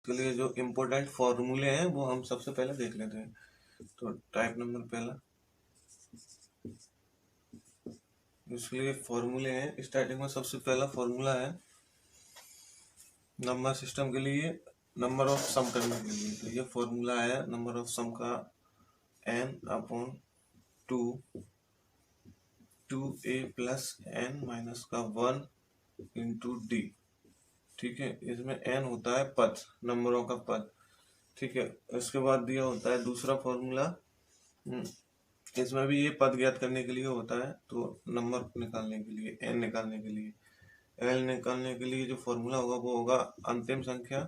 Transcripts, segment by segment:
के लिए जो इम्पोर्टेंट फॉर्मूले हैं वो हम सबसे पहले देख लेते हैं। तो टाइप नंबर पहला, इसके लिए फॉर्मूले हैं। स्टार्टिंग में सबसे पहला फॉर्मूला है नंबर सिस्टम के लिए नंबर ऑफ सम करने के लिए। तो ये फॉर्मूला है नंबर ऑफ सम का n/2 2a plus n minus का 1 इंटू डी। ठीक है, इसमें n होता है पद, नंबरों का पद। ठीक है, इसके बाद दिया होता है दूसरा फॉर्मूला, इसमें भी ये पद ज्ञात करने के लिए होता है। तो नंबर निकालने के लिए, n निकालने के लिए, l निकालने के लिए जो फॉर्मूला होगा वो होगा अंतिम संख्या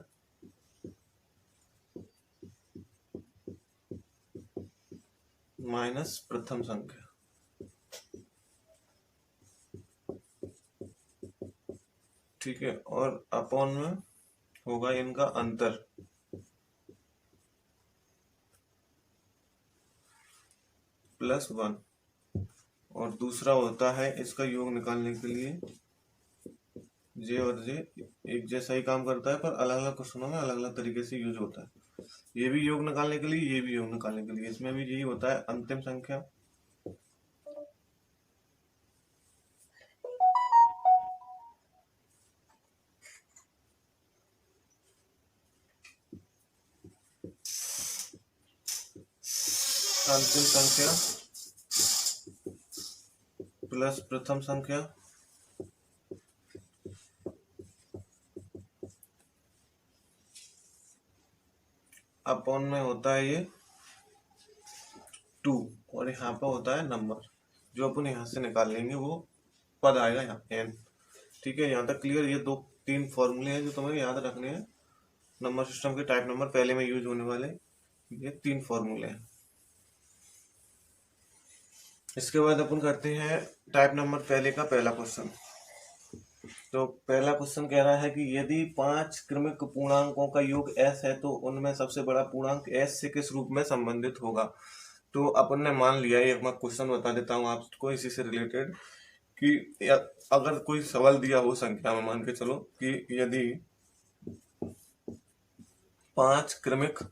माइनस प्रथम संख्या। ठीक है, और अपॉन में होगा इनका अंतर +1। और दूसरा होता है इसका योग निकालने के लिए जे और जे एक जैसा ही काम करता है, पर अलग अलग क्वेश्चनों में अलग अलग तरीके से यूज होता है। ये भी योग निकालने के लिए, ये भी योग निकालने के लिए, इसमें भी यही होता है अंतिम संख्या प्लस प्रथम संख्या अपॉन में होता है ये 2, और यहाँ पर होता है नंबर जो अपन यहाँ से निकाल लेंगे, वो पद आएगा यहाँ n। ठीक है, यहाँ तक क्लियर। ये 2-3 फॉर्मूले हैं जो तुम्हें याद रखने हैं नंबर सिस्टम के टाइप नंबर पहले में यूज होने वाले, ये 3 फॉर्मूले हैं। इसके बाद अपन करते हैं टाइप नंबर पहले का पहला क्वेश्चन। तो पहला क्वेश्चन कह रहा है कि यदि 5 क्रमिक पूर्णांकों का योग s है तो उनमें सबसे बड़ा पूर्णांक s से किस रूप में संबंधित होगा। तो अपन ने मान लिया, एक मैं क्वेश्चन बता देता हूँ आपको इसी से रिलेटेड, कि अगर कोई सवाल दिया हो संख्या में, मान के चलो कि यदि 5 क्रमिक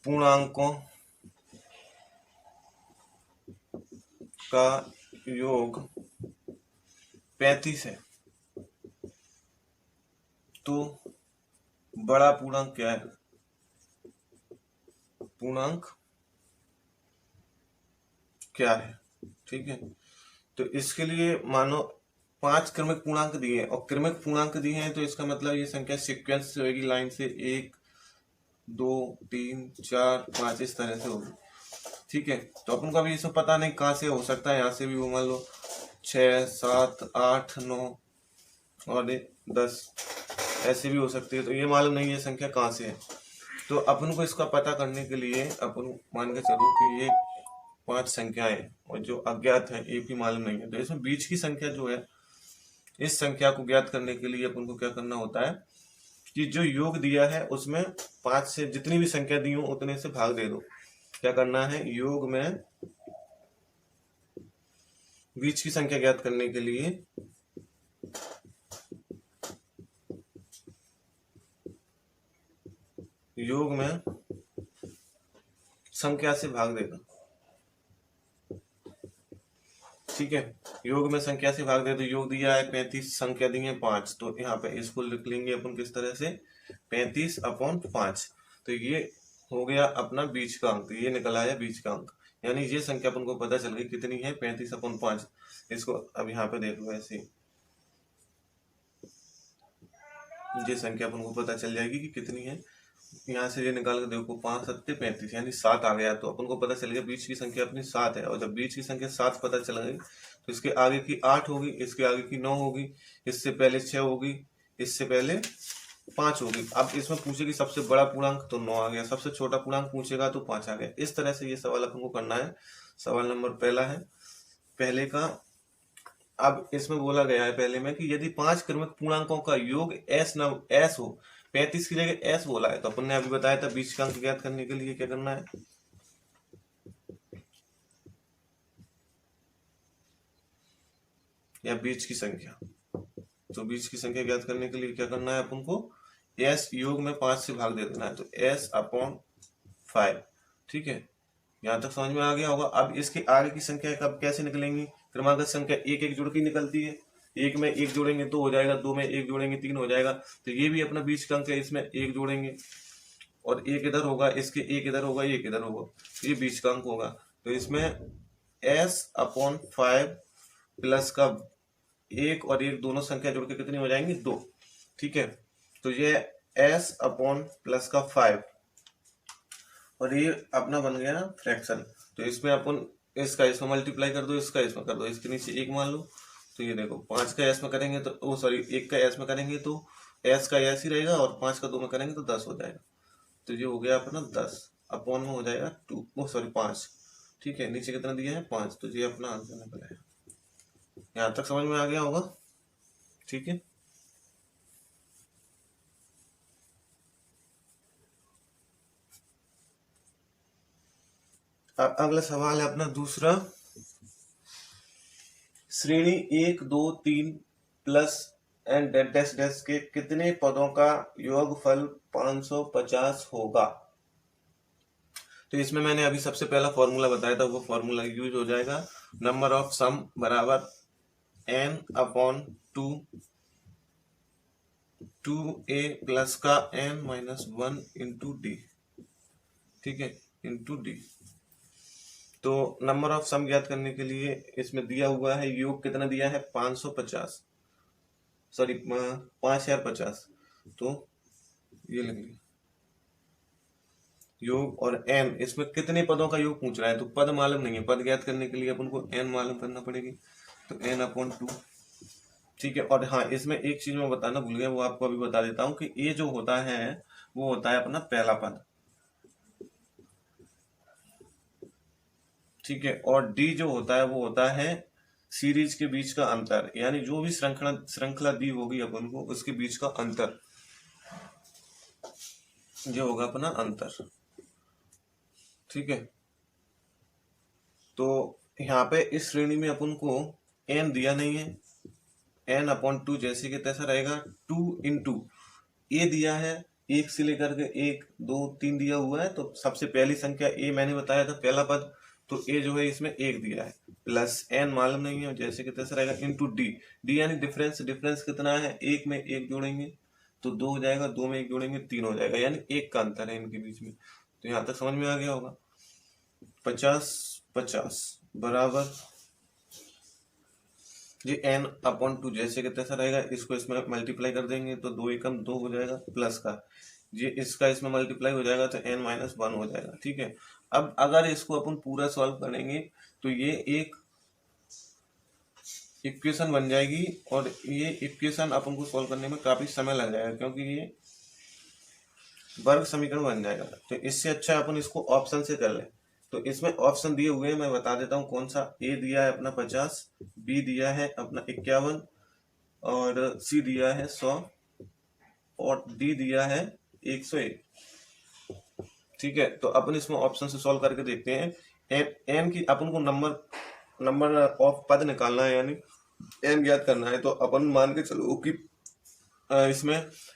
पूर्णांकों का योग 35 है तो बड़ा पूर्णांक क्या है। पूर्णांक क्या है, ठीक है। तो इसके लिए मानो 5 क्रमिक पूर्णांक दिए हैं, और क्रमिक पूर्णांक दिए हैं तो इसका मतलब ये संख्या सीक्वेंस से होगी, लाइन से 1 2 3 4 5 इस तरह से होगी। ठीक है, तो अपन को अभी इसमें पता नहीं कहाँ से हो सकता है, यहाँ से भी वो मान लो 6 7 8 9 और 10 ऐसे भी हो सकती है। तो ये मालूम नहीं ये संख्या कहाँ से है। तो अपन को इसका पता करने के लिए अपन मान के चलो कि ये 5 संख्याएं और जो अज्ञात है एक भी मालूम नहीं है, तो इसमें बीच की संख्या जो है, इस संख्या को ज्ञात करने के लिए अपन को क्या करना होता है कि जो योग दिया है उसमें 5 से जितनी भी संख्या दी हो उतने से भाग दे दो। क्या करना है, योग में बीच की संख्या ज्ञात करने के लिए योग में संख्या से भाग देगा। ठीक है, योग में संख्या से भाग दे, तो योग दिया है 35, संख्या दी है 5, तो यहाँ पे इसको लिख लेंगे अपन किस तरह से, 35/5। तो ये हो गया अपना बीच का अंक, ये निकल आया बीच का अंक, यानी ये संख्या अपन को पता चल गई कितनी है, 35/5। इसको अब यहाँ पे देख लो, ऐसे ये संख्या अपन को पता चल जाएगी कि कितनी है। यहाँ से ये निकाल के देखो, 5 7 35 यानी 7 आ गया, तो अपन को पता चल गया बीच की संख्या अपनी 7 है। और जब बीच की संख्या 7 पता चल गई तो इसके आगे की 8 होगी, इसके आगे की 9 होगी, इससे पहले 6 होगी, इससे पहले 5 होगी। अब इसमें पूछेगी सबसे बड़ा पूर्णांक, तो 9 आ गया, सबसे छोटा पूर्णांक पूछेगा तो 5 आ गया। इस तरह से ये सवाल अपन को करना है। सवाल नंबर पहला है पहले का। अब इसमें बोला गया है पहले में कि यदि 5 क्रमिक पूर्णांकों का योग एस हो, 35 की जगह एस बोला है, तो अपन ने अभी बताया था बीच का अंक ज्ञात करने के लिए क्या करना है, या बीच की संख्या। तो बीच की संख्या ज्ञात करने के लिए क्या करना है अपन को, s योग में 5 से भाग दे देना है, तो s/5। ठीक है, यहाँ तक समझ में आ गया होगा। अब इसके आगे की संख्या कब कैसे निकलेंगी? क्रमागत संख्या एक एक जुड़ के निकलती है। एक में एक जोड़ेंगे 2 हो जाएगा, 2 में एक जोड़ेंगे 3 हो जाएगा। तो ये भी अपना बीच का अंक है, इसमें एक जोड़ेंगे और एक इधर होगा, इसके एक इधर होगा, एक इधर होगा, तो ये बीच का अंक होगा। तो इसमें s/5 प्लस का एक और एक दोनों संख्या जोड़ के कितनी हो जाएंगी? 2। ठीक है, तो ये s/+5 और ये अपना बन गया फ्रैक्शन। तो इसमें अपन इसका इसमें मल्टीप्लाई कर दो, इसका इसमें कर दो, इसके नीचे एक मान लो। तो ये देखो 5 का एस में करेंगे तो ओ सॉरी 1 का एस में करेंगे तो एस का एस ही रहेगा, और 5 का 2 में करेंगे तो 10 हो जाएगा। तो ये हो गया अपना 10 अपॉन में हो जाएगा 2 ओ सॉरी 5। ठीक है, नीचे कितना दिया है? 5। तो ये अपना आंसर निकला है। यहाँ तक समझ में आ गया होगा? ठीक है, अगला सवाल है अपना दूसरा। श्रेणी 1 2 3 प्लस एंड डैश डैश के कितने पदों का योगफल 550 होगा? तो इसमें मैंने अभी सबसे पहला फॉर्मूला बताया था, वो फॉर्मूला यूज हो जाएगा। नंबर ऑफ सम बराबर n/2 2a प्लस का n-1 इंटू डी। ठीक है, इंटू डी। तो नंबर ऑफ सम ज्ञात करने के लिए इसमें दिया हुआ है योग कितना दिया है? 550 सॉरी 5050। तो ये लिख लिया योग, और n इसमें कितने पदों का योग पूछ रहा है, तो पद मालूम नहीं है। पद ज्ञात करने के लिए अपन को n मालूम करना पड़ेगी, तो n/2। ठीक है, और हाँ इसमें एक चीज मैं बताना भूल गया, वो आपको अभी बता देता हूँ कि ये जो होता है वो होता है अपना पहला पद। ठीक है, और डी जो होता है वो होता है सीरीज के बीच का अंतर, यानी जो भी श्रृंखला दी होगी अपन को उसके बीच का अंतर, जो होगा अपना अंतर। ठीक है, तो यहाँ पे इस श्रेणी में अपन को n दिया नहीं है, n/2 जैसे कि तैसा रहेगा। 2 इंटू ए दिया है, 1 से लेकर के 1 2 3 दिया हुआ है, तो सबसे पहली संख्या ए मैंने बताया था पहला पद, तो ए जो है इसमें 1 दिया है, प्लस n मालूम नहीं है जैसे कि तैसा रहेगा, इंटू डी। डी यानी डिफरेंस, डिफरेंस कितना है? 1 में 1 जोड़ेंगे तो 2 हो जाएगा, 2 में 1 जोड़ेंगे 3 हो जाएगा, यानी 1 का अंतर है इनके बीच में। तो यहाँ तक समझ में आ गया होगा। 50/50 बराबर ये n/2 जैसे कि तैसा रहेगा, इसको इसमें मल्टीप्लाई कर देंगे तो 2 एकम 2 हो जाएगा, प्लस का ये इसका इसमें मल्टीप्लाई हो जाएगा तो n-1 हो जाएगा। ठीक है, अब अगर इसको अपन पूरा सॉल्व करेंगे तो ये एक इक्वेशन बन जाएगी, और ये इक्वेशन अपन को सॉल्व करने में काफी समय लग जाएगा, क्योंकि ये वर्ग समीकरण बन जाएगा। तो इससे अच्छा अपन इसको ऑप्शन से कर लें। तो इसमें ऑप्शन दिए हुए हैं, मैं बता देता हूँ कौन सा। ए दिया है अपना 50, बी दिया है अपना 51, और सी दिया है 100, और डी दिया है 101। ठीक है, तो अपन इसमें ऑप्शन से सॉल्व करके देखते हैं। एन की अपन को नंबर ऑफ पद निकालना है, यानी एन ज्ञात करना है। तो अपन मान के चलो कि इसमें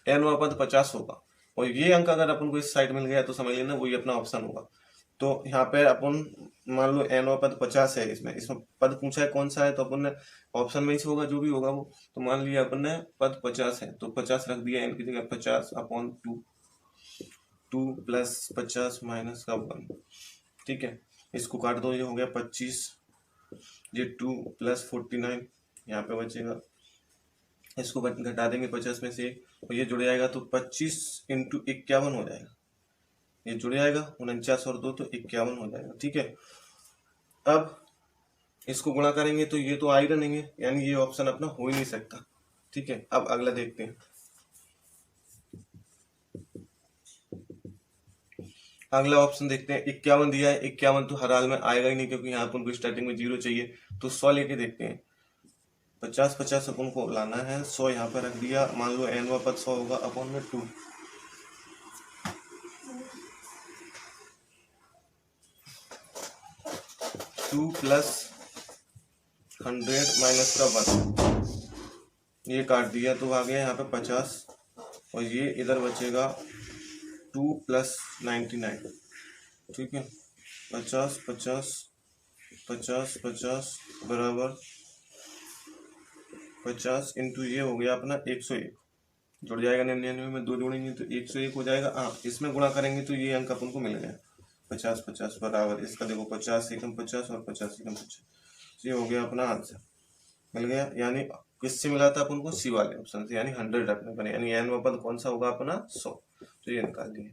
n पद 50 होगा, और ये अंक अगर अपन को इस साइड मिल गया तो समझ लेना वही अपना ऑप्शन होगा। तो यहाँ पे अपन मान लो n पद 50 है, इसमें पद पूछा है कौन सा है, तो अपन ने ऑप्शन में ही होगा जो भी होगा वो। तो मान लिया अपन ने पद 50 है, तो 50 रख दिया n की जगह, 50/2, 2 प्लस 50 माइनस का 1। ठीक है, इसको काट दो, ये हो गया 25, ये 2 प्लस 49 यहाँ पे बचेगा, इसको घटा देंगे 50 में से, और ये जुड़ जाएगा तो 25 इंटू 51 हो जाएगा। ये जुड़ जाएगा 49 और 2 तो 51 हो जाएगा। ठीक है, अब इसको गुणा करेंगे तो ये तो आ ही नहीं है, यानी ये ऑप्शन अपना हो ही नहीं सकता। ठीक है, अब अगला देखते हैं। अगला ऑप्शन देखते हैं, 51 दिया है। 51 तो हर हाल में आएगा ही नहीं, क्योंकि यहाँ पर स्टार्टिंग में 0 चाहिए। तो 100 लेके देखते हैं। 50/50 अपन को लाना है, 100 यहाँ पर रख दिया। मान लो n पद 100 होगा, अपॉन में 2, 2 प्लस 100 माइनस का 1, ये काट दिया तो आ गया यहाँ पे 50 और ये इधर बचेगा 2 + 99, ठीक है। 50 50 50 50 बराबर 50 इंटू ये हो गया अपना 101, जुड़ जाएगा 99 में 2 जोड़ेंगे तो 101 हो जाएगा। हाँ, इसमें गुणा करेंगे तो ये अंक अपन को मिल गया 50 50 बराबर इसका देखो 50 एकम 50 और 50 एकम 50, ये हो गया अपना आंसर मिल गया। यानी किससे मिला था अपन को? सी वाले ऑप्शन से, यानी 100 रखने पर, यानी n वा पद कौन सा होगा अपना 100, तो ये निकाल दिए,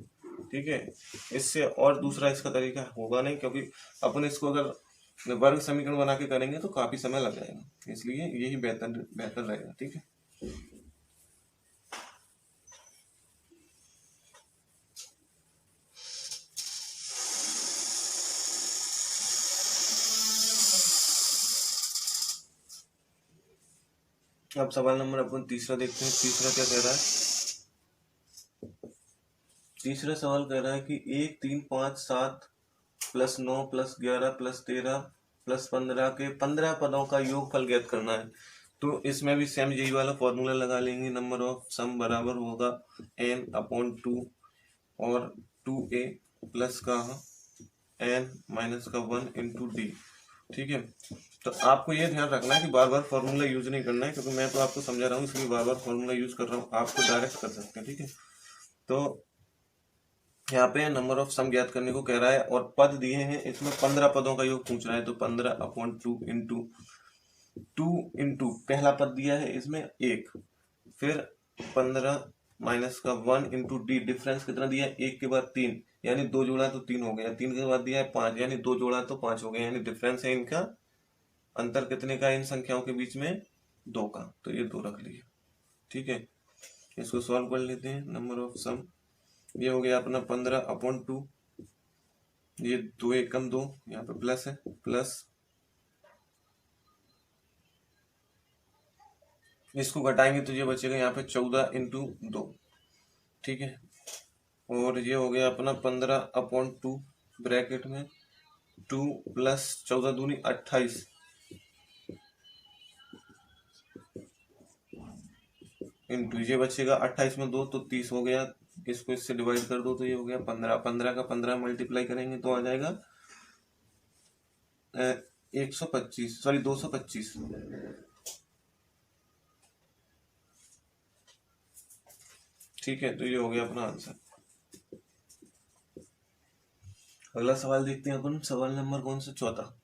ठीक है। इससे और दूसरा इसका तरीका होगा नहीं, क्योंकि अपन इसको अगर वर्ग समीकरण बना के करेंगे तो काफी समय लग जाएगा, इसलिए यही बेहतर रहेगा, ठीक है। अब सवाल नंबर अपन तीसरा देखते हैं। तीसरा क्या कह रहा है? तीसरा सवाल कह रहा है कि 1 3 5 7 + 9 + 11 + 13 + 15 के 15 पदों का योगफल ज्ञात करना है। तो इसमें भी सेम यही वाला फॉर्मूला लगा लेंगे, नंबर ऑफ सम बराबर होगा n/2 और 2a प्लस का n माइनस का 1 × d, ठीक है। तो आपको ये ध्यान रखना है कि बार बार फॉर्मूला यूज नहीं करना है, क्योंकि मैं तो आपको समझा रहा हूँ इसलिए बार बार फॉर्मूला यूज कर रहा हूँ, आपको डायरेक्ट कर सकते हैं, ठीक है। तो यहाँ पे नंबर ऑफ सम ज्ञात करने को कह रहा है और पद दिए हैं, इसमें 15 पदों का योग पूछ रहा है। तो 15/2 × पहला पद दिया है इसमें 1, फिर 15 माइनस का 1 × d, डिफरेंस कितना दिया है? 1 के बाद 3, यानी 2 जोड़ा तो 3 हो गया, 3 के बाद दिया है 5, यानी 2 जोड़ा तो 5 हो गया, यानी डिफरेंस है इनका, अंतर कितने का इन संख्याओं के बीच में? 2 का, तो ये 2 रख लिया, ठीक है। इसको सॉल्व कर लेते हैं। नंबर ऑफ सम ये हो गया अपना 15/2, ये 2 एकम 2, यहाँ पे प्लस है, प्लस इसको घटाएंगे तो ये बचेगा यहाँ पे 14 × 2, ठीक है। और ये हो गया अपना 15/2 ब्रैकेट में 2 + 14 दूनी 28 इंटू ये बचेगा 28 में 2 तो 30 हो गया, इसको इससे डिवाइड कर दो तो ये हो गया 15, 15 का 15 मल्टीप्लाई करेंगे तो आ जाएगा 125, सॉरी 225, ठीक है। तो ये हो गया अपना आंसर। अगला सवाल देखते हैं अपन, सवाल नंबर कौन सा? चौथा,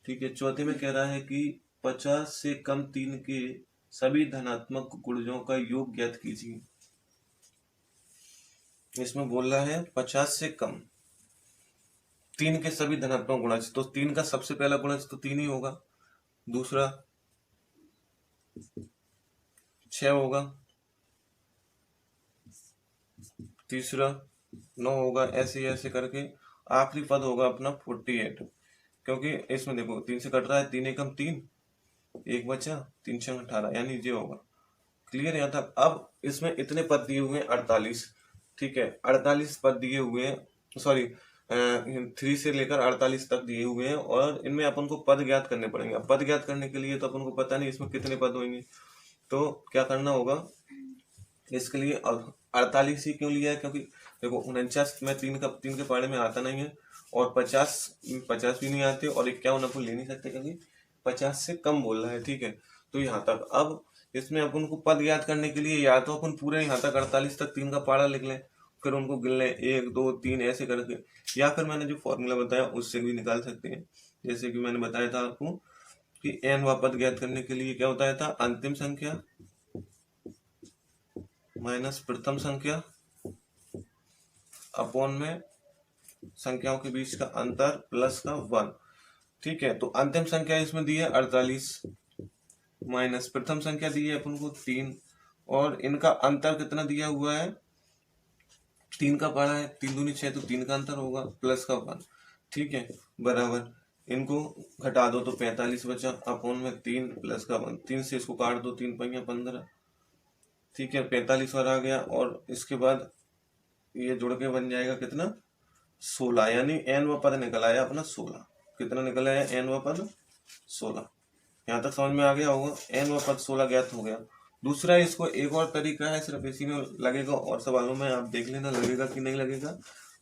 ठीक है। चौथे में कह रहा है कि 50 से कम 3 के सभी धनात्मक गुणजों का योग ज्ञात कीजिए। इसमें बोल रहा है 50 से कम 3 के सभी धनात्मक गुणज, तो 3 का सबसे पहला गुणज तो 3 ही होगा, दूसरा 6 होगा, तीसरा 9 होगा, ऐसे ऐसे करके आखिरी पद होगा अपना 48, क्योंकि इसमें देखो 3 से कट रहा है, 3 एकम 3, 1 बचा, 3 6 18, यानी ये होगा। क्लियर यहाँ तक? अब इसमें इतने पद दिए हुए हैं 48, ठीक है। 48 पद दिए हुए हैं, सॉरी 3 से लेकर 48 तक दिए हुए हैं, और इनमें अपन को पद ज्ञात करने पड़ेंगे। अब पद ज्ञात करने के लिए तो अपन को पता नहीं इसमें कितने पद होंगे, तो क्या करना होगा इसके लिए? 48 ही क्यों लिया है? क्योंकि देखो 49 में 3 के पाड़े में आता नहीं है, और 50 भी नहीं आते, और 51 अपन ले नहीं सकते क्योंकि 50 से कम बोल रहा है, ठीक है। तो यहाँ तक अब इसमें अपन को पद याद करने के लिए या तो अपन पूरे यहाँ तक 48 तक 3 का पाड़ा लिख लें, फिर उनको गिन लें 1 2 3 ऐसे करके, या फिर मैंने जो फॉर्मूला बताया उससे भी निकाल सकते हैं। जैसे कि मैंने बताया था आपको कि n वा पद ज्ञात करने के लिए क्या होता था? अंतिम संख्या माइनस प्रथम संख्या अपॉन में संख्याओं के बीच का अंतर प्लस का 1, ठीक है। तो अंतिम संख्या इसमें दी है 48, माइनस प्रथम संख्या दी है अपन को 3, और इनका अंतर कितना दिया हुआ है? 3 का पारा है, 3 दूनी 6, तो 3 का अंतर होगा प्लस का 1, ठीक है, बराबर इनको घटा दो तो 45 बचा, अपॉन में 3 प्लस का 1, 3 से इसको काट दो, 3 पंया 15, ठीक है, 45 और आ गया, और इसके बाद ये जुड़ के बन जाएगा कितना? 16, यानी n व पद निकल आया अपना 16। कितना निकल आया? n व पद 16। यहाँ तक समझ में आ गया होगा। n व पद 16 ज्ञात हो गया, दूसरा इसको एक और तरीका है, सिर्फ इसी में लगेगा और सवालों में आप देख लेना लगेगा कि नहीं लगेगा,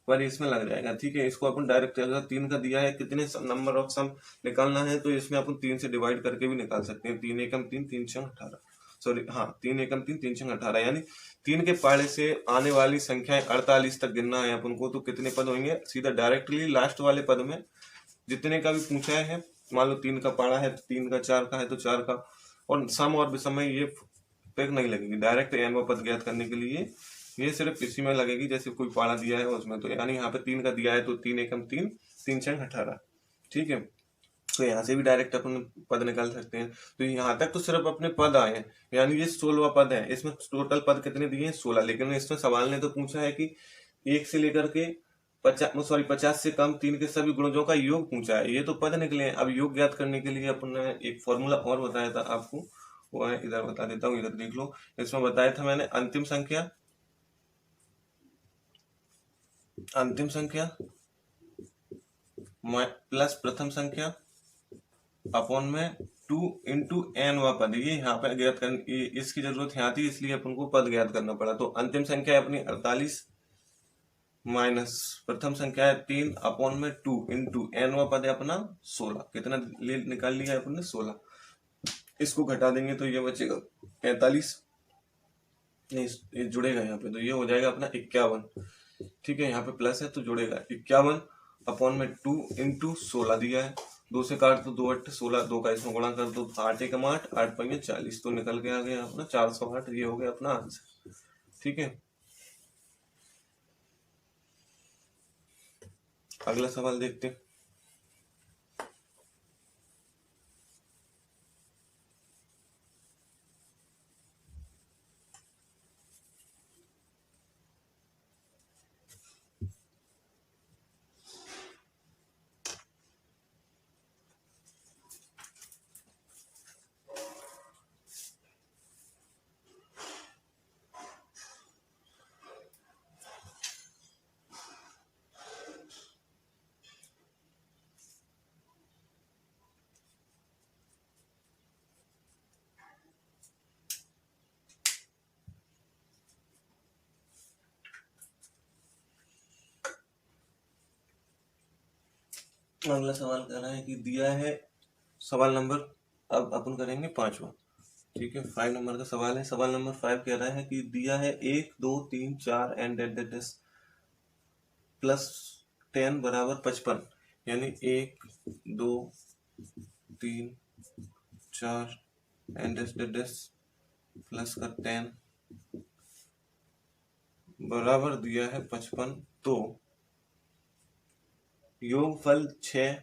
पर इसमें लग जाएगा। ठीक है, इसको अपन डायरेक्ट अगर 3 का दिया है कितने नंबर ऑफ सम निकालना है तो इसमें अपन 3 से डिवाइड करके भी निकाल सकते हैं। 3 एकम 3 3 छंग 18, सॉरी हाँ 3 एकम 3 3 छंग 18, यानी 3 के पाड़े से आने वाली संख्याएं 48 तक गिनना है अपन को। तो कितने पद होंगे, सीधा डायरेक्टली लास्ट वाले पद में जितने का भी पूछा है, मान लो 3 का पाड़ा है तो 3 का, 4 का है तो 4 का, और सम और विषम में ये ट्रिक नहीं लगेगी। डायरेक्ट एन व पद ज्ञात करने के लिए ये सिर्फ इसी में लगेगी, जैसे कोई पाड़ा दिया है उसमें। तो यानी यहाँ पे 3 का दिया है तो 3 एकम 3 3 छंग 18। ठीक है, तो यहाँ से भी डायरेक्ट अपन पद निकाल सकते हैं। तो यहाँ तक तो सिर्फ अपने पद आए हैं, यानी ये 16वां पद है। इसमें टोटल पद कितने दिए हैं, 16। लेकिन इसमें सवाल ने तो पूछा है कि 1 से लेकर के 50 से कम 3 के सभी गुणजों का योग पूछा है। ये तो पद निकले हैं। अब योग ज्ञात करने के लिए अपन ने एक फॉर्मूला और बताया था आपको, वो है इधर बता देता हूँ, इधर देख लो। इसमें बताया था मैंने अंतिम संख्या प्लस प्रथम संख्या अपॉन में 2 इंटू एन व पद। ये यहाँ पे ज्ञात करने इसकी जरूरत यहाँ थी, इसलिए अपन को पद ज्ञात करना पड़ा। तो अंतिम संख्या है अपनी 48 माइनस प्रथम संख्या है 3 अपॉन में 2 इंटू एन व पद है अपना 16। कितना निकाल लिया है अपन ने, 16। इसको घटा देंगे तो ये बचेगा 45, नहीं ये जुड़ेगा यहाँ पे, तो ये हो जाएगा अपना 51। ठीक है, यहाँ पे प्लस है तो जुड़ेगा 51 अपॉन में 2 इंटू 16 दिया है। 2 से काट तो 2 8 16, 2 का इसमें गुणा कर दो 8 एकम 8 8 पंजे 40, तो निकल के आ गया अपना 408। ये हो गया अपना आंसर। ठीक है, अगला सवाल देखते हैं। अगला सवाल कह रहा है कि दिया है सवाल नंबर, अब अपन करेंगे 5वां। ठीक है, 5 नंबर का सवाल है। सवाल नंबर 5 कह रहा है कि दिया है 1 2 3 4 एंड प्लस 10 बराबर 55, यानी 1 2 3 4 एंड प्लस का 10 बराबर दिया है 55। तो योगफल 6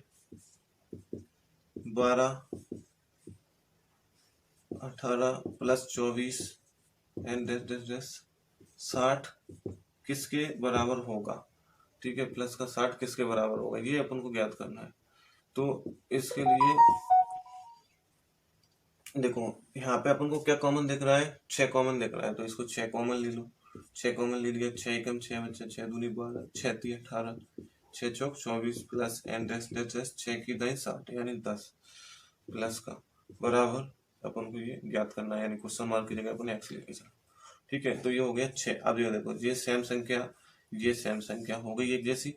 12 18 प्लस 24 एंड 60 किसके बराबर होगा। ठीक है, प्लस का 60 किसके बराबर होगा, ये अपन को ज्ञात करना है। तो इसके लिए देखो यहाँ पे अपन को क्या कॉमन दिख रहा है, 6 कॉमन दिख रहा है, तो इसको 6 कॉमन ले लो। 6 कॉमन ले लिया, 6 एकम 6 बच्चा 6 दूनी 12 6 3 18 6 चौक 24 प्लस एन 6 की 10 60, यानी 10 प्लस का बराबर अपन को ये ज्ञात करना है, यानी क्वेश्चन मार्क की जगह अपन एक्स लेके चलो। ठीक है, तो ये हो गया 6। अब ये देखो ये सेम संख्या हो गई एक जैसी।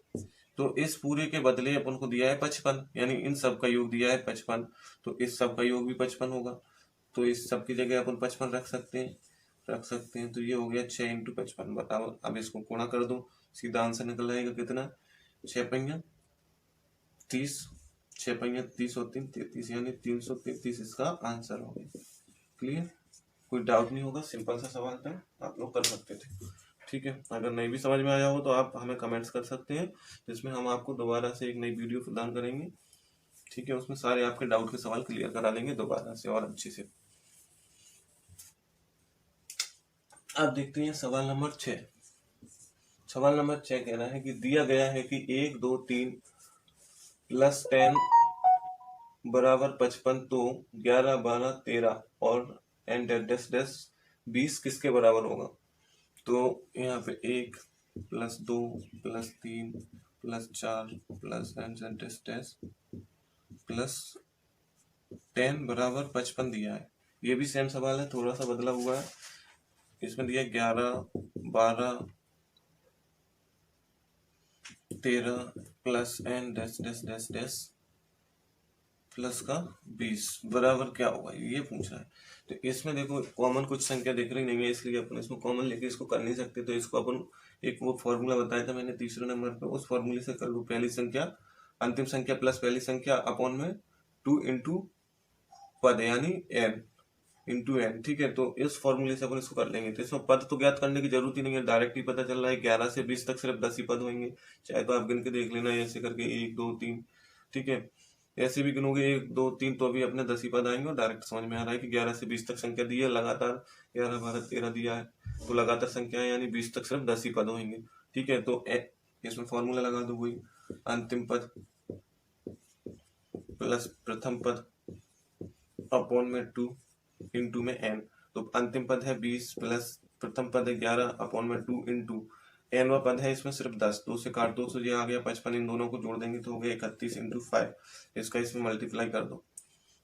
तो इस पूरे के बदले अपन को दिया है 55, यानी इन सब का योग दिया है 55, तो इस सब का योग भी 55 होगा। तो इस सब की जगह अपन 55 रख सकते हैं। तो ये हो गया 6 इंटू 55। बताओ, अब इसको गुणा कर दो, सीधा आंसर निकल आएगा कितना, 6 पंजा 30, 6 पंजा 30 और 3 33, यानी 333 इसका आंसर हो गया। क्लियर, कोई डाउट नहीं होगा, सिंपल सा सवाल था, आप लोग कर सकते थे। ठीक है, अगर नहीं भी समझ में आया हो तो आप हमें कमेंट्स कर सकते हैं, जिसमें हम आपको दोबारा से एक नई वीडियो प्रदान करेंगे। ठीक है, उसमें सारे आपके डाउट के सवाल क्लियर करा लेंगे दोबारा से और अच्छे से। अब देखते हैं सवाल नंबर 6। सवाल नंबर 6 कह रहा है कि दिया गया है कि 1 2 3 प्लस 10 बराबर 55, तो 11 12 13 और एंड 20 किसके बराबर होगा। तो यहाँ पे 1 plus 2 plus 3 plus 4 plus plus 10 बराबर 55 दिया है। ये भी सेम सवाल है, थोड़ा सा बदला हुआ है। इसमें दिया 11, 12, 13 plus n dash dash dash dash plus का 20 बराबर क्या होगा, ये पूछा है। तो इसमें देखो कॉमन कुछ संख्या दिख रही नहीं है, इसलिए अपन इसमें कॉमन लेके इसको कर नहीं सकते। तो इसको अपन एक वो फॉर्मूला बताया था मैंने तीसरे नंबर पे, उस फॉर्मूले से कर लूँ। पहली संख्या अंतिम संख्या प्लस पहली संख्या अपॉन में 2 इंटू पद यानी n इंटू एन। ठीक है, तो इस फॉर्मूले से अपन इसको कर लेंगे। तो इसमें पद तो ज्ञात करने की जरूरत ही नहीं है, डायरेक्ट ही पता चल रहा है 11 से 20 तक सिर्फ 10 ही पद होंगे। चाहे तो आप गिन के देख लेना ऐसे करके 1 2 3। ठीक है, ऐसे भी गिनोगे 1 2 3 तो अभी अपने 10 ही पद आएंगे और डायरेक्ट समझ में आ रहा है कि 11 से 20 तक संख्या दी है लगातार, 11 12 13 दिया है तो लगातार संख्या है यानी 20 तक सिर्फ 10 ही पद होंगे। ठीक है, तो इसमें फॉर्मूला लगा दो, वही अंतिम पद प्लस प्रथम पद अपॉन में 2 इंटू में n। तो अंतिम पद है 20 प्लस प्रथम पद है 11 अपॉन में 2 इंटू n वा पद है इसमें सिर्फ 10, 2 से काट दो तो ये आ गया 55, इन दोनों को जोड़ देंगे तो हो गया 31 इंटू 5, इसका इसमें मल्टीप्लाई कर दो।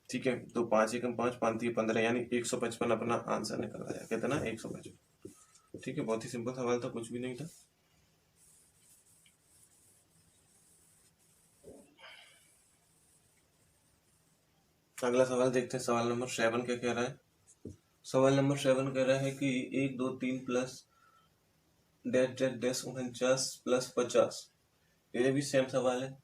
ठीक है, तो 5 एकम 5 5 15 यानी 155 अपना आंसर निकल आया। कितना? 155। ठीक है, बहुत ही सिंपल सवाल था, कुछ भी नहीं था। अगला सवाल देखते हैं, सवाल नंबर 7 क्या कह रहा है। सवाल नंबर 7 कह रहा है कि 1 2 3 plus dash dash dash 49 plus 50। ये भी सेम सवाल है,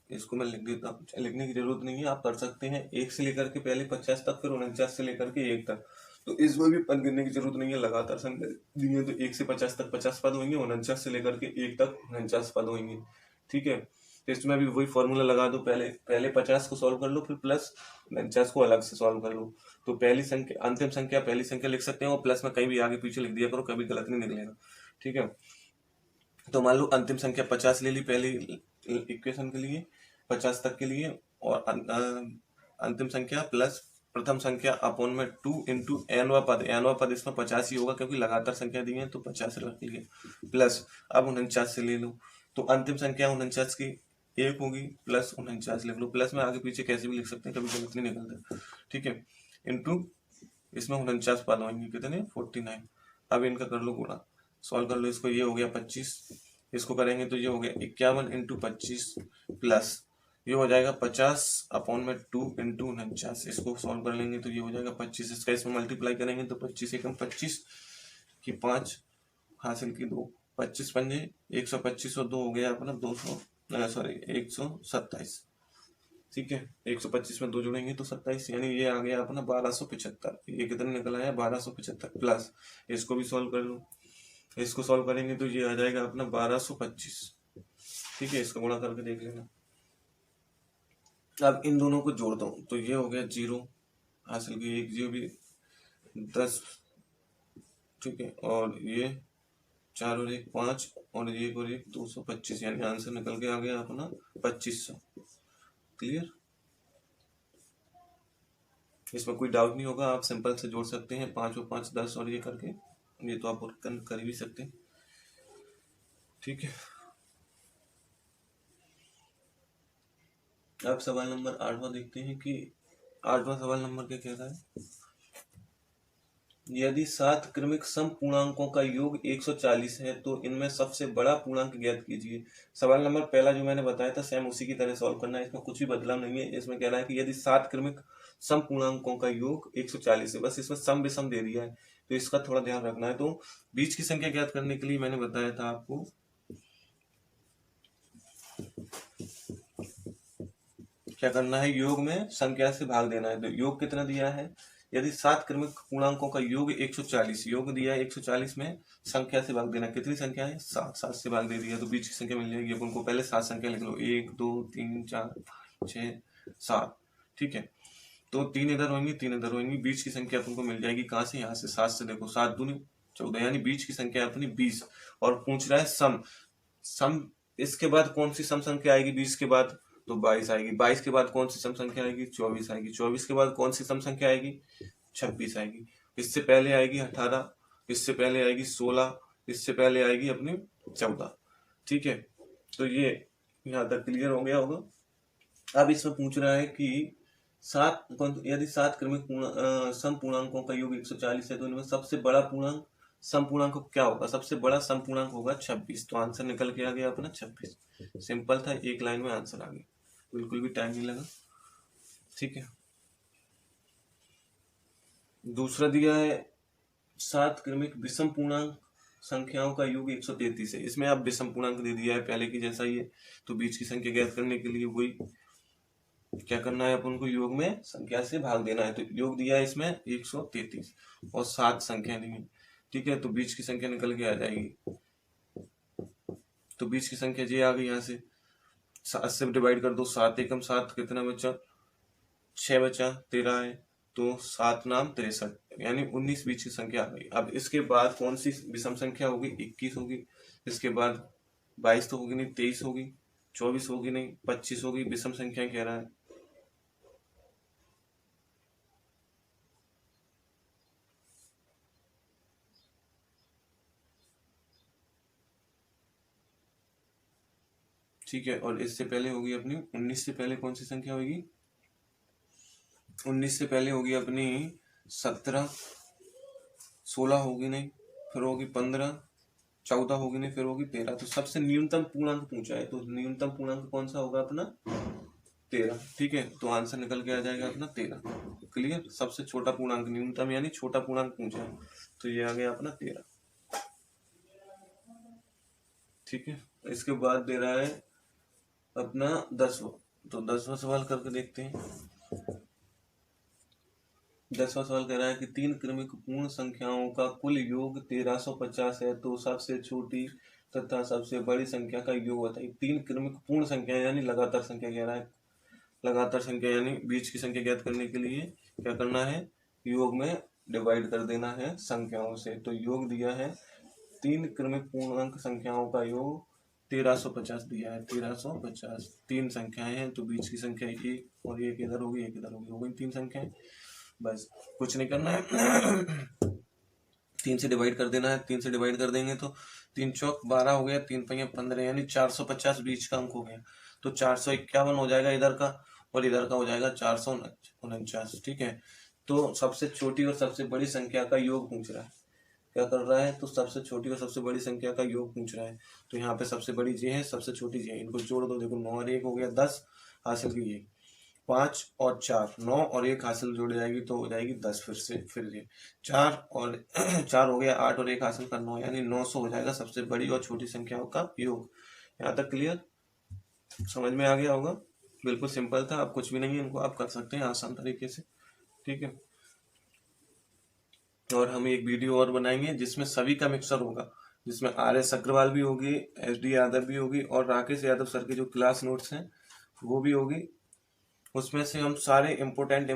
इसको मैं लिख देता हूँ, लिखने की जरूरत नहीं है, आप कर सकते हैं। 1 से लेकर के पहले 50 तक, फिर 49 से लेकर के 1 तक। तो इसमें भी पद गिनने की जरूरत नहीं है, लगातार संख्या दी है तो 1 से 50 तक 50 पद होंगे, 49 से लेकर के 1 तक 49 पद होंगे। ठीक है, तो इसमें भी वही फॉर्मूला लगा दो, पहले 50 को सॉल्व कर लो, फिर प्लस 49 को अलग से सॉल्व कर लो। तो पहली संख्या अंतिम संख्या पहली संख्या लिख सकते हैं और प्लस में कहीं भी आगे पीछे लिख दिया करो, कभी गलत नहीं निकलेगा। ठीक है, तो मान लो अंतिम संख्या 50 ले ली पहली इक्वेशन के लिए 50 तक के लिए, और अंतिम संख्या प्लस प्रथम संख्या अपॉन में 2 इंटू एनवा पद इसमें 50 ही होगा क्योंकि लगातार संख्या दी है तो 50 रख लिए, प्लस अब 49 से ले लो। तो अंतिम संख्या 49 की 1 होगी, प्लस 49 लिख लो, प्लस में आगे पीछे कैसे भी लिख सकते हैं, कभी गलत नहीं निकलता। ठीक है, इंटू इसमें 49 पद होंगे, कितने? 49। अब इनका कर लो गुणा, सॉल्व कर लो इसको, ये हो गया 25, इसको करेंगे तो ये हो गया 51 इंटू 25 प्लस ये हो जाएगा 50 अपॉन में 2 इंटू 49, इसको सॉल्व कर लेंगे तो ये हो जाएगा 25, इसका इसमें मल्टीप्लाई करेंगे तो 25 एकम 25 की 5 हासिल की 2, 25 पंजे 125 और 2 हो गया अपना 127। ठीक है, 125 में 2 जुड़ेंगे तो 27, यानी ये आ गया अपना 1275। ये कितना निकल आया? 1275 प्लस इसको भी सॉल्व कर लो, इसको सॉल्व करेंगे तो ये आ जाएगा अपना 1225। ठीक है, इसको गुणा करके देख लेना। अब इन दोनों को जोड़ दो तो ये हो गया 0 हासिल की 1 0 भी 10। ठीक है, और ये 4 और 1 5 और 1 और 1 225, यानी आंसर निकल के आ गया अपना 2500। क्लियर? इसमें कोई डाउट नहीं होगा, आप सिंपल से जोड़ सकते हैं 5 और 5 10 और ये करके, ये तो आप कर भी सकते हैं। ठीक है, अब सवाल नंबर 8वां देखते हैं कि 8वां सवाल नंबर क्या कह रहा है। यदि 7 क्रमिक सम पूर्णांकों का योग 140 है तो इनमें सबसे बड़ा पूर्णांक ज्ञात कीजिए। सवाल नंबर पहला जो मैंने बताया था सेम उसी की तरह सॉल्व करना है, इसमें कुछ भी बदलाव नहीं है। इसमें कह रहा है कि यदि 7 क्रमिक सम पूर्णांकों का योग 140 है, बस इसमें सम विषम दे दिया है तो इसका थोड़ा ध्यान रखना है। तो बीच की संख्या ज्ञात करने के लिए मैंने बताया था आपको क्या करना है, योग में संख्या से भाग देना है। तो योग कितना दिया है, यदि 7 क्रमिक पूर्णांकों का योग 140, योग दिया है 140 में संख्या से भाग देना, कितनी संख्या है? 7, 7 से भाग दे दिया तो बीच की संख्या मिल जाएगी अपन को। पहले 7 संख्या लिख लो, 1 2 3 4 6 7। ठीक है, तो 3 इधर होंगी 3 इधर होंगी, बीच की संख्या अपन को मिल जाएगी कहाँ से? यहाँ से 7 से। देखो 7 दूनी 14, यानी बीच की संख्या अपनी 20। और पूछ रहा है सम इसके बाद कौन सी सम संख्या आएगी 20 के बाद? तो 22 आएगी। 22 के बाद कौन सी सम संख्या आएगी? 24 आएगी। 24 के बाद कौन सी सम संख्या आएगी? 26 आएगी। इससे पहले आएगी 18, इससे पहले आएगी 16, इससे पहले आएगी अपनी 14। ठीक है, तो ये यहाँ तक क्लियर हो गया होगा। अब इसमें पूछ रहा है कि यदि 7 क्रमिक सम पूर्णांकों का योग 140 है तो इनमें सबसे बड़ा पूर्णांक सम पूर्णांक क्या होगा? सबसे बड़ा सम पूर्णांक होगा 26। तो आंसर निकल के आ गया अपना 26। सिंपल था, एक लाइन में आंसर आ गया, बिल्कुल भी टाइम नहीं लगा। ठीक है, दूसरा दिया है 7 क्रमिक विषम पूर्णांक संख्याओं का योग 133 है। इसमें आप विषम पूर्णांक दे दिया है पहले की जैसा ही है, तो बीच की संख्या ज्ञात करने के लिए वही क्या करना है, अपन को योग में संख्या से भाग देना है। तो योग दिया है इसमें 133 और 7 संख्या दी है। ठीक है, तो बीच की संख्या निकल के आ जाएगी। तो बीच की संख्या जी आ गई, यहाँ से 7 से डिवाइड कर दो, 7 एकम 7, कितना बचा? 6 बचा, 13 है, तो 7 नाम 63, यानी 19 बीच की संख्या आ गई। अब इसके बाद कौन सी विषम संख्या होगी? 21 होगी। इसके बाद 22 तो होगी नहीं, 23 होगी, 24 होगी नहीं, 25 होगी। विषम संख्या कह रहा है। ठीक है, और इससे पहले होगी अपनी 19 से पहले कौन सी संख्या होगी? 19 से पहले होगी अपनी 17, 16 होगी नहीं, फिर होगी 15, 14 होगी नहीं, फिर होगी 13। तो सबसे न्यूनतम पूर्णांक पूछा है, तो न्यूनतम पूर्णांक कौन सा होगा अपना? 13। ठीक है, तो आंसर निकल के आ जाएगा अपना 13। क्लियर? सबसे छोटा पूर्णांक न्यूनतम यानी छोटा पूर्णांक पूछा है, तो ये आ गया अपना 13। ठीक है, इसके बाद दे रहा है अपना 10वां। तो 10वां सवाल करके देखते हैं। 10वां सवाल कह रहा है कि 3 क्रमिक पूर्ण संख्याओं का कुल योग 1350 है, तो सबसे छोटी तथा सबसे बड़ी संख्या का योग बताइए। 3 क्रमिक पूर्ण संख्या यानी लगातार संख्या कह रहा है। लगातार संख्या यानी बीच की संख्या ज्ञात करने के लिए क्या करना है? योग में डिवाइड कर देना है संख्याओं से। तो योग दिया है 3 क्रमिक पूर्णांक संख्याओं का योग 1350 दिया है। 1350 3 संख्याएं हैं, तो बीच की संख्या 1 और 1 इधर होगी, 1 इधर होगी, हो गई 3 संख्याएं। बस कुछ नहीं करना है। 3 से डिवाइड कर देना है। 3 से डिवाइड कर देंगे तो 3 चौक 12 हो गया, 3 पंजे 15, यानी 450 बीच का अंक हो गया। तो 451 हो जाएगा इधर का, और इधर का हो जाएगा 449। ठीक है, तो सबसे छोटी और सबसे बड़ी संख्या का योग पूछ रहा है। क्या कर रहा है? तो सबसे छोटी और सबसे बड़ी संख्या का योग पूछ रहा है। तो यहाँ पे सबसे बड़ी जी है, सबसे छोटी जी है, इनको जोड़ दो। देखो 9 और 1 हो गया 10, हासिल की ये 5 और 4, 9 और 1 हासिल जोड़ जाएगी तो हो जाएगी 10। फिर ये 4 और 4 हो गया 8 और 1 हासिल का 9, यानी 900 हो जाएगा सबसे बड़ी और छोटी संख्याओं का योग। यहाँ तक क्लियर? समझ में आ गया होगा। बिल्कुल सिंपल था, अब कुछ भी नहीं है, इनको आप कर सकते हैं आसान तरीके से। ठीक है, और हम एक वीडियो और बनाएंगे जिसमें सभी का मिक्सर होगा, जिसमें RS अग्रवाल भी होगी, SD यादव भी होगी, और राकेश यादव सर के जो क्लास नोट्स हैं वो भी होगी। उसमें से हम सारे इम्पोर्टेंट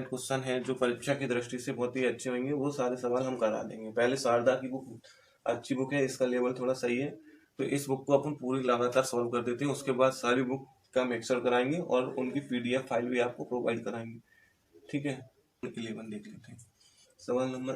क्वेश्चन हैं जो परीक्षा की दृष्टि से बहुत ही अच्छे होंगे, वो सारे सवाल हम करा देंगे। पहले शारदा की बुक अच्छी बुक है, इसका लेवल थोड़ा सही है, तो इस बुक को अपन पूरी लगातार सॉल्व कर देते हैं। उसके बाद सारी बुक का मिक्सर कराएंगे और उनकी PDF फाइल भी आपको प्रोवाइड कराएंगे। ठीक है, 11 देख लेते हैं। सवाल नंबर